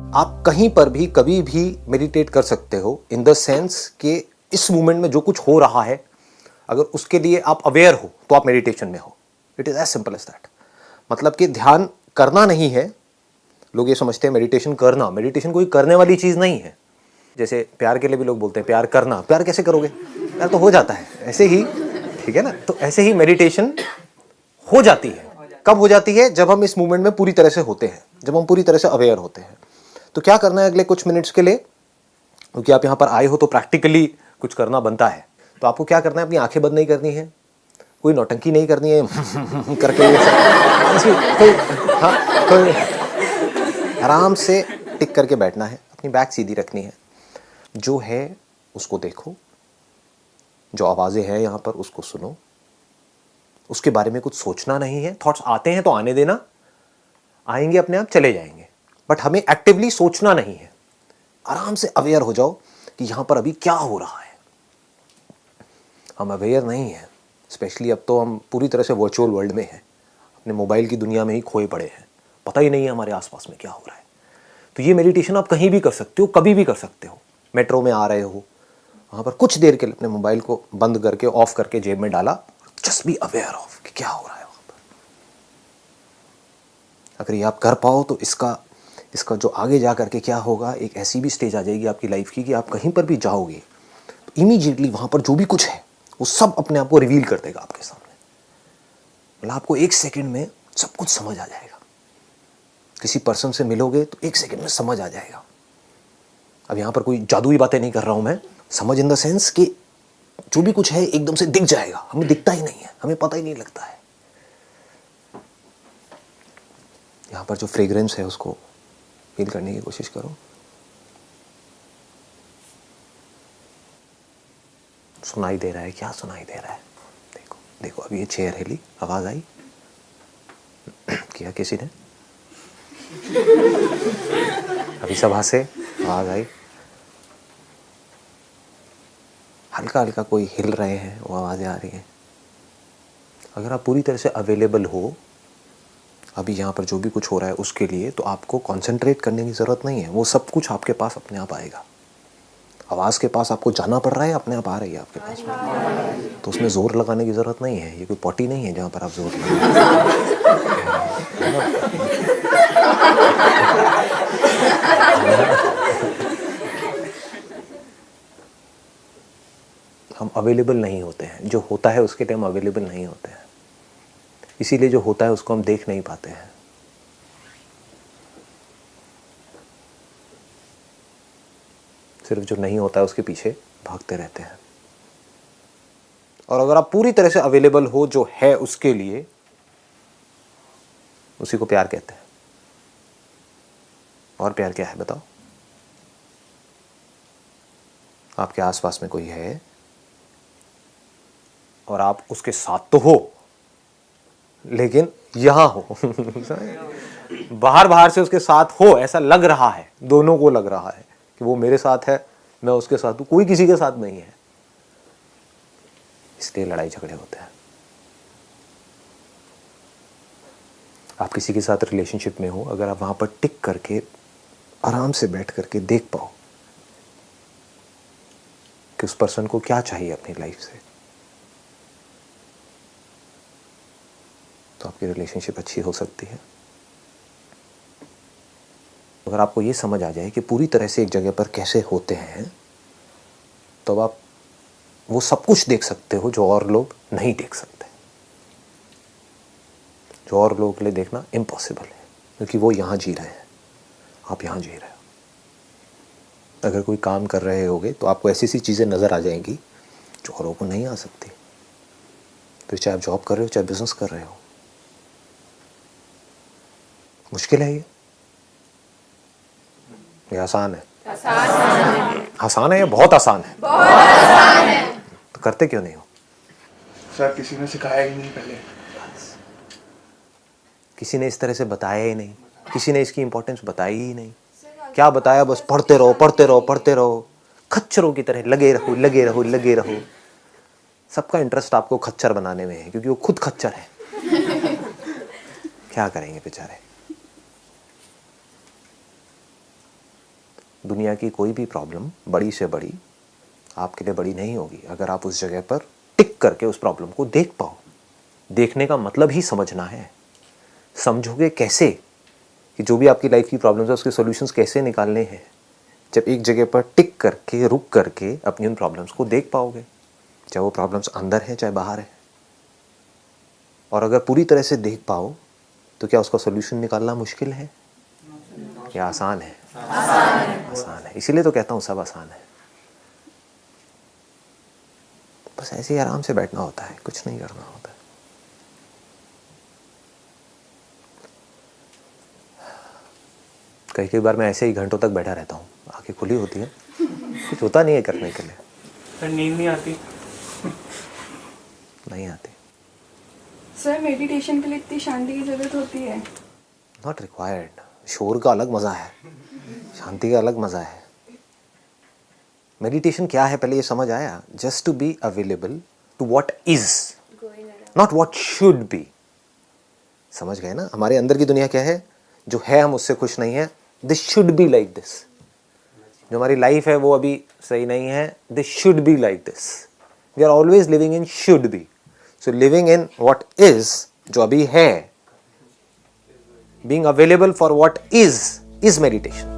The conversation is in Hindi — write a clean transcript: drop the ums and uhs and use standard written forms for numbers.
आप कहीं पर भी कभी भी मेडिटेट कर सकते हो, इन द सेंस कि इस मोमेंट में जो कुछ हो रहा है अगर उसके लिए आप अवेयर हो तो आप मेडिटेशन में हो। It is as simple as that. मतलब कि ध्यान करना नहीं है। लोग ये समझते हैं मेडिटेशन करना, मेडिटेशन कोई करने वाली चीज नहीं है। जैसे प्यार के लिए भी लोग बोलते हैं प्यार करना, प्यार कैसे करोगे, प्यार तो हो जाता है ऐसे ही, ठीक है ना। तो ऐसे ही मेडिटेशन हो जाती है। कब हो जाती है? जब हम इस मूवमेंट में पूरी तरह से होते हैं, जब हम पूरी तरह से अवेयर होते हैं। तो क्या करना है अगले कुछ मिनट्स के लिए, क्योंकि आप यहां पर आए हो तो प्रैक्टिकली कुछ करना बनता है। तो आपको क्या करना है, अपनी आंखें बंद नहीं करनी है, कोई नौटंकी नहीं करनी है करके कोई, हाँ, कोई आराम से टिक करके बैठना है, अपनी बैक सीधी रखनी है, जो है उसको देखो, जो आवाजें हैं यहां पर उसको सुनो, उसके बारे में कुछ सोचना नहीं है। थॉट्स आते हैं तो आने देना, आएंगे अपने आप चले जाएंगे, बट हमें एक्टिवली सोचना नहीं है। आराम से अवेयर हो जाओ कि यहां पर अभी क्या हो रहा है। हम अवेयर नहीं है, स्पेशली अब तो हम पूरी तरह से वर्चुअल वर्ल्ड में हैं, अपने मोबाइल की दुनिया में ही खोए पड़े हैं, पता ही नहीं है हमारे आसपास में क्या हो रहा है। तो ये मेडिटेशन आप कहीं भी कर सकते हो, कभी भी कर सकते हो। मेट्रो में आ रहे हो, वहां पर कुछ देर के लिए अपने मोबाइल को बंद करके ऑफ करके जेब में डाला, जस्ट बी अवेयर ऑफ कि क्या हो रहा है वहां पर। अगर ये आप कर पाओ तो इसका जो आगे जा करके क्या होगा, एक ऐसी भी स्टेज आ जाएगी आपकी लाइफ की कि आप कहीं पर भी जाओगे तो इमीडिएटली वहां पर जो भी कुछ है वो सब अपने आप को रिवील कर देगा आपके सामने। मतलब आपको एक सेकंड में सब कुछ समझ आ जाएगा। किसी पर्सन से मिलोगे तो एक सेकंड में समझ आ जाएगा। अब यहां पर कोई जादुई बातें नहीं कर रहा हूं मैं, समझ इन द सेंस कि जो भी कुछ है एकदम से दिख जाएगा। हमें दिखता ही नहीं है, हमें पता ही नहीं लगता है। यहां पर जो फ्रेग्रेंस है उसको फील करने की कोशिश करो। सुनाई दे रहा है, क्या सुनाई दे रहा है? देखो देखो, अभी ये चेयर हिली, आवाज आई किया किसी ने? अभी सभा से आवाज आई, हल्का हल्का कोई हिल रहे हैं, वो आवाजें आ रही हैं। अगर आप पूरी तरह से अवेलेबल हो अभी यहाँ पर जो भी कुछ हो रहा है उसके लिए, तो आपको कंसंट्रेट करने की ज़रूरत नहीं है। वो सब कुछ आपके पास अपने आप आएगा। आवाज़ के पास आपको जाना पड़ रहा है, अपने आप आ रही है आपके पास में। तो उसमें ज़ोर लगाने की ज़रूरत नहीं है। ये कोई पॉटी नहीं है जहाँ पर आप जोर हम अवेलेबल नहीं होते हैं। जो होता है उसके लिए हम अवेलेबल नहीं होते हैं, इसीलिए जो होता है उसको हम देख नहीं पाते हैं। सिर्फ जो नहीं होता है उसके पीछे भागते रहते हैं। और अगर आप पूरी तरह से अवेलेबल हो जो है उसके लिए, उसी को प्यार कहते हैं। और प्यार क्या है बताओ? आपके आसपास में कोई है और आप उसके साथ तो हो, लेकिन यहां हो बाहर बाहर से उसके साथ हो, ऐसा लग रहा है, दोनों को लग रहा है कि वो मेरे साथ है, मैं उसके साथ हूं, कोई किसी के साथ नहीं है। इसलिए लड़ाई झगड़े होते हैं। आप किसी के साथ रिलेशनशिप में हो, अगर आप वहां पर टिक करके आराम से बैठ करके देख पाओ कि उस पर्सन को क्या चाहिए अपनी लाइफ से, तो आपकी रिलेशनशिप अच्छी हो सकती है। अगर आपको ये समझ आ जाए कि पूरी तरह से एक जगह पर कैसे होते हैं, तो आप वो सब कुछ देख सकते हो जो और लोग नहीं देख सकते, जो और लोगों के लिए देखना इम्पॉसिबल है, क्योंकि वो यहाँ जी रहे हैं, आप यहाँ जी रहे हो। अगर कोई काम कर रहे होगे तो आपको ऐसी सी चीज़ें नज़र आ जाएंगी जो औरों को नहीं आ सकती। तो चाहे आप जॉब कर रहे हो, चाहे बिजनेस कर रहे हो, मुश्किल है ये आसान है? आसान है या बहुत आसान है? बहुत आसान है। तो करते क्यों नहीं हो? सर किसी ने सिखाया ही नहीं पहले, किसी ने इस तरह से बताया ही नहीं, किसी ने इसकी इंपॉर्टेंस बताई ही नहीं। क्या बताया? बस पढ़ते रहो पढ़ते रहो पढ़ते रहो, खच्चरों की तरह लगे रहो लगे रहो लगे रहो। सबका इंटरेस्ट आपको खच्चर बनाने में है, क्योंकि वो खुद खच्चर है। क्या करेंगे बेचारे। दुनिया की कोई भी प्रॉब्लम बड़ी से बड़ी आपके लिए बड़ी नहीं होगी अगर आप उस जगह पर टिक करके उस प्रॉब्लम को देख पाओ। देखने का मतलब ही समझना है। समझोगे कैसे कि जो भी आपकी लाइफ की प्रॉब्लम्स है उसके सॉल्यूशंस कैसे निकालने हैं? जब एक जगह पर टिक करके रुक करके अपनी उन प्रॉब्लम्स को देख पाओगे, चाहे वो प्रॉब्लम्स अंदर है चाहे बाहर है। और अगर पूरी तरह से देख पाओ तो क्या उसका सॉल्यूशन निकालना मुश्किल है या आसान है? आसान है। इसीलिए तो कहता हूँ सब आसान है। बस ऐसे ही आराम से बैठना होता है, कुछ नहीं करना होता है। कई बार मैं ऐसे ही घंटों तक बैठा रहता हूँ, आंखें खुली होती हैं, कुछ होता नहीं है करने के लिए। सर नींद नहीं आती? नहीं आती। सर मेडिटेशन के लिए इतनी शांति की जरूरत होती है? Not required. शोर का अलग मज़ा है, शांति का अलग मज़ा है। मेडिटेशन क्या है पहले ये समझ आया? Just to be available to what is, not what should be. समझ गए ना? हमारे अंदर की दुनिया क्या है? जो है हम उससे खुश नहीं है। This should be like this. जो हमारी लाइफ है वो अभी सही नहीं है। This should be like this. We are always living in should be. So living in what is, जो अभी है, being available for what is meditation.